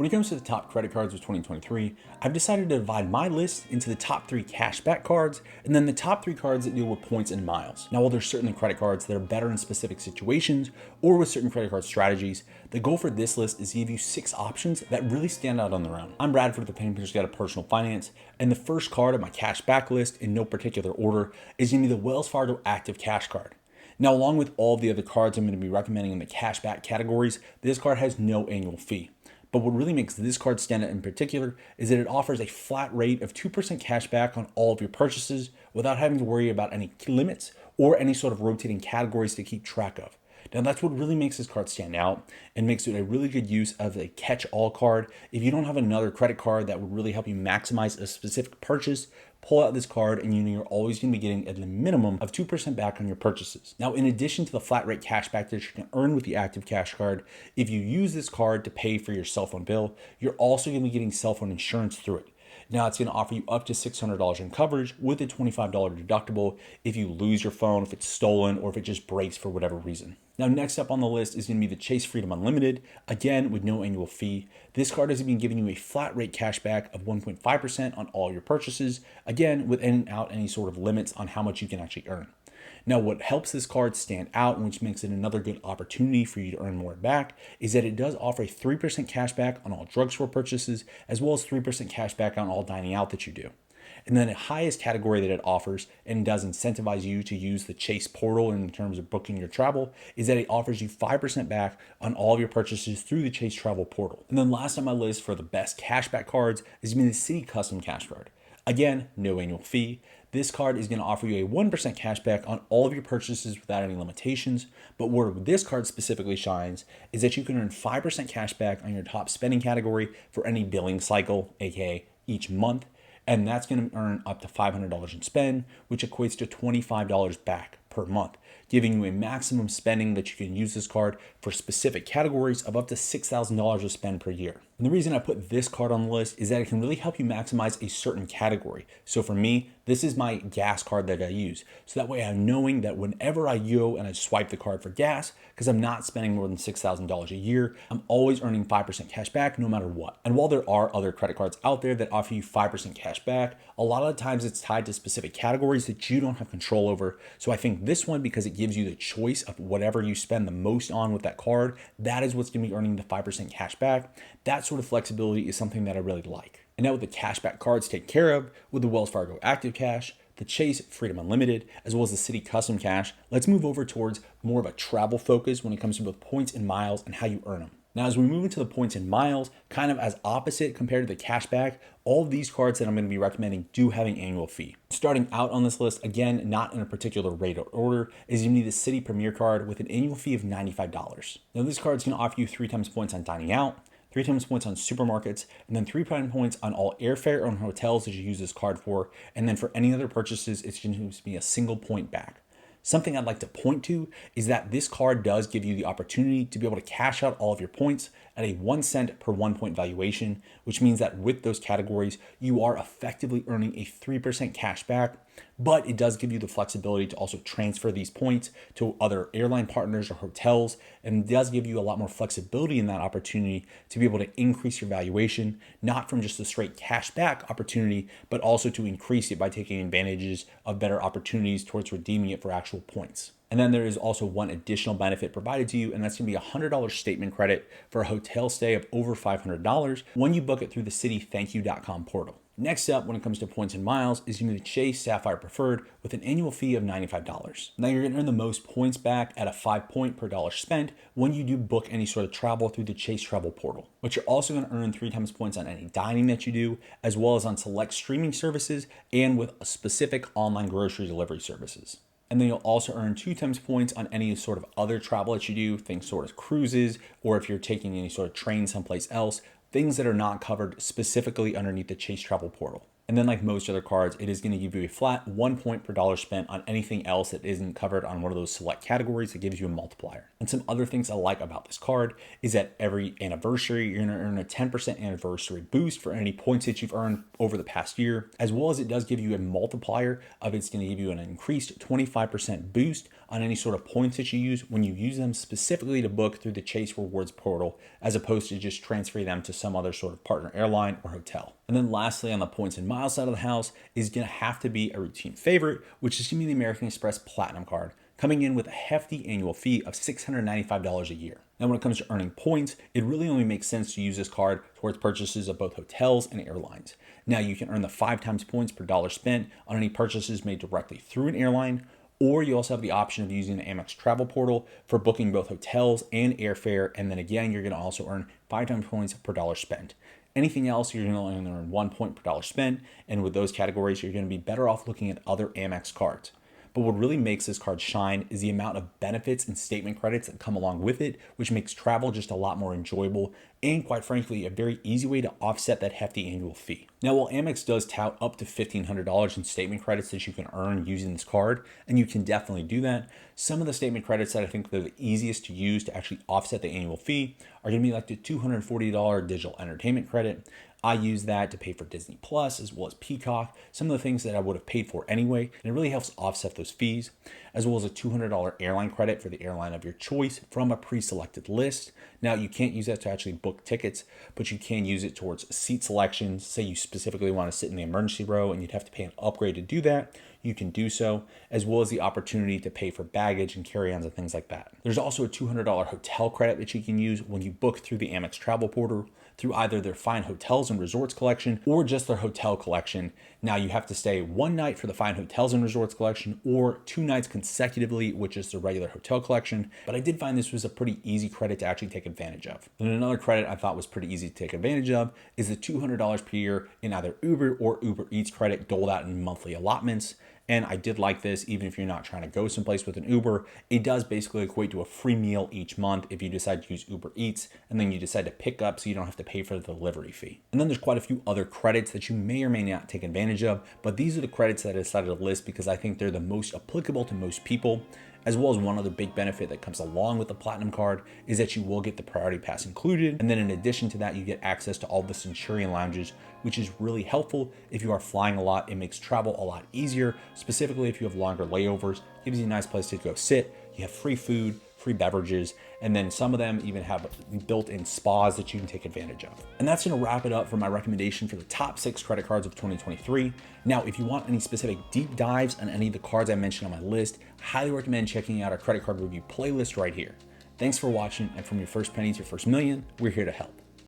When it comes to the top credit cards of 2023, I've decided to divide my list into the top 3 cashback cards and then the top 3 cards that deal with points and miles. Now, while there's certainly credit cards that are better in specific situations or with certain credit card strategies, the goal for this list is to give you 6 options that really stand out on their own. I'm Bradford, the Penny Pincher's Guide of Personal Finance, and the first card on my cashback list in no particular order is going to be the Wells Fargo Active Cash Card. Now, along with all of the other cards I'm going to be recommending in the cashback categories, this card has no annual fee. But what really makes this card stand out in particular is that it offers a flat rate of 2% cash back on all of your purchases without having to worry about any limits or any sort of rotating categories to keep track of. Now, that's what really makes this card stand out and makes it a really good use of a catch-all card. If you don't have another credit card that would really help you maximize a specific purchase, pull out this card and you're always going to be getting at the minimum of 2% back on your purchases. Now, in addition to the flat rate cashback that you can earn with the Active Cash Card, if you use this card to pay for your cell phone bill, you're also going to be getting cell phone insurance through it. Now, it's going to offer you up to $600 in coverage with a $25 deductible if you lose your phone, if it's stolen, or if it just breaks for whatever reason. Now, next up on the list is going to be the Chase Freedom Unlimited, again with no annual fee. This card has been giving you a flat rate cashback of 1.5% on all your purchases, again without any sort of limits on how much you can actually earn. Now, what helps this card stand out, and which makes it another good opportunity for you to earn more back, is that it does offer a 3% cash back on all drugstore purchases, as well as 3% cash back on all dining out that you do. And then the highest category that it offers and does incentivize you to use the Chase portal in terms of booking your travel is that it offers you 5% back on all of your purchases through the Chase travel portal. And then last on my list for the best cashback cards is going to be the Citi Custom Cash Card. Again, no annual fee. This card is going to offer you a 1% cashback on all of your purchases without any limitations. But where this card specifically shines is that you can earn 5% cashback on your top spending category for any billing cycle, aka each month. And that's going to earn up to $500 in spend, which equates to $25 back per month, giving you a maximum spending that you can use this card for specific categories of up to $6,000 of spend per year. And the reason I put this card on the list is that it can really help you maximize a certain category. So for me, this is my gas card that I use. So that way I'm knowing that whenever I go and I swipe the card for gas, because I'm not spending more than $6,000 a year, I'm always earning 5% cash back no matter what. And while there are other credit cards out there that offer you 5% cash back, a lot of the times it's tied to specific categories that you don't have control over. So I think this one, because it gives you the choice of whatever you spend the most on with that card, that is what's going to be earning the 5% cash back. That sort of flexibility is something that I really like. And now with the cashback cards taken care of, with the Wells Fargo Active Cash, the Chase Freedom Unlimited, as well as the Citi Custom Cash, let's move over towards more of a travel focus when it comes to both points and miles and how you earn them. Now, as we move into the points and miles, kind of as opposite compared to the cashback, all of these cards that I'm going to be recommending do have an annual fee. Starting out on this list, again, not in a particular rate or order, is going to be the Citi Premier Card with an annual fee of $95. Now, this card is going to offer you 3 times points on dining out, 3 times points on supermarkets, and then 3 times points on all airfare and hotels that you use this card for. And then for any other purchases, it's going to be a single point back. Something I'd like to point to is that this card does give you the opportunity to be able to cash out all of your points at a 1 cent per 1 point valuation, which means that with those categories, you are effectively earning a 3% cash back, but it does give you the flexibility to also transfer these points to other airline partners or hotels, and it does give you a lot more flexibility in that opportunity to be able to increase your valuation, not from just a straight cash back opportunity, but also to increase it by taking advantages of better opportunities towards redeeming it for actual points. And then there is also one additional benefit provided to you, and that's going to be a $100 statement credit for a hotel stay of over $500 when you book it through the CitiThankYou.com portal. Next up, when it comes to points and miles, is going to be the Chase Sapphire Preferred with an annual fee of $95. Now, you're going to earn the most points back at a 5 point per dollar spent when you do book any sort of travel through the Chase travel portal. But you're also going to earn 3 times points on any dining that you do, as well as on select streaming services and with specific online grocery delivery services. And then you'll also earn 2 times points on any sort of other travel that you do, things sort of cruises, or if you're taking any sort of train someplace else, things that are not covered specifically underneath the Chase travel portal. And then like most other cards, it is going to give you a flat 1 point per dollar spent on anything else that isn't covered on one of those select categories. That gives you a multiplier. And some other things I like about this card is that every anniversary, you're going to earn a 10% anniversary boost for any points that you've earned over the past year, as well as it does give you a multiplier of it's going to give you an increased 25% boost on any sort of points that you use when you use them specifically to book through the Chase Rewards portal, as opposed to just transferring them to some other sort of partner airline or hotel. And then lastly, on the points and miles side of the house is going to have to be a routine favorite, which is going to be the American Express Platinum card, coming in with a hefty annual fee of $695 a year. Now, when it comes to earning points, it really only makes sense to use this card towards purchases of both hotels and airlines. Now, you can earn the 5 times points per dollar spent on any purchases made directly through an airline, or you also have the option of using the AMEX travel portal for booking both hotels and airfare. And then again, you're going to also earn 5 times points per dollar spent. Anything else, you're going to only earn 1 point per dollar spent. And with those categories, you're going to be better off looking at other AMEX cards. But what really makes this card shine is the amount of benefits and statement credits that come along with it, which makes travel just a lot more enjoyable and, quite frankly, a very easy way to offset that hefty annual fee. Now, while Amex does tout up to $1,500 in statement credits that you can earn using this card, and you can definitely do that, some of the statement credits that I think are the easiest to use to actually offset the annual fee are going to be like the $240 digital entertainment credit. I use that to pay for Disney Plus as well as Peacock, some of the things that I would have paid for anyway, and it really helps offset those fees, as well as a $200 airline credit for the airline of your choice from a pre-selected list. Now, you can't use that to actually book tickets, but you can use it towards seat selections. Say you specifically want to sit in the emergency row and you'd have to pay an upgrade to do that. You can do so, as well as the opportunity to pay for baggage and carry-ons and things like that. There's also a $200 hotel credit that you can use when you book through the Amex travel portal through either their Fine Hotels and Resorts collection or just their hotel collection. Now, you have to stay 1 night for the Fine Hotels and Resorts collection or 2 nights consecutively, which is the regular hotel collection. But I did find this was a pretty easy credit to actually take advantage of. And another credit I thought was pretty easy to take advantage of is the $200 per year in either Uber or Uber Eats credit doled out in monthly allotments. And I did like this, even if you're not trying to go someplace with an Uber, it does basically equate to a free meal each month if you decide to use Uber Eats, and then you decide to pick up so you don't have to pay for the delivery fee. And then there's quite a few other credits that you may or may not take advantage of, but these are the credits that I decided to list because I think they're the most applicable to most people. As well as one other big benefit that comes along with the Platinum card is that you will get the Priority Pass included. And then in addition to that, you get access to all the Centurion lounges, which is really helpful if you are flying a lot. It makes travel a lot easier, specifically if you have longer layovers. Gives you a nice place to go sit. You have free food, free beverages, and then some of them even have built-in spas that you can take advantage of. And that's going to wrap it up for my recommendation for the top 6 credit cards of 2023. Now, if you want any specific deep dives on any of the cards I mentioned on my list, I highly recommend checking out our credit card review playlist right here. Thanks for watching, and from your first penny to your first million, we're here to help.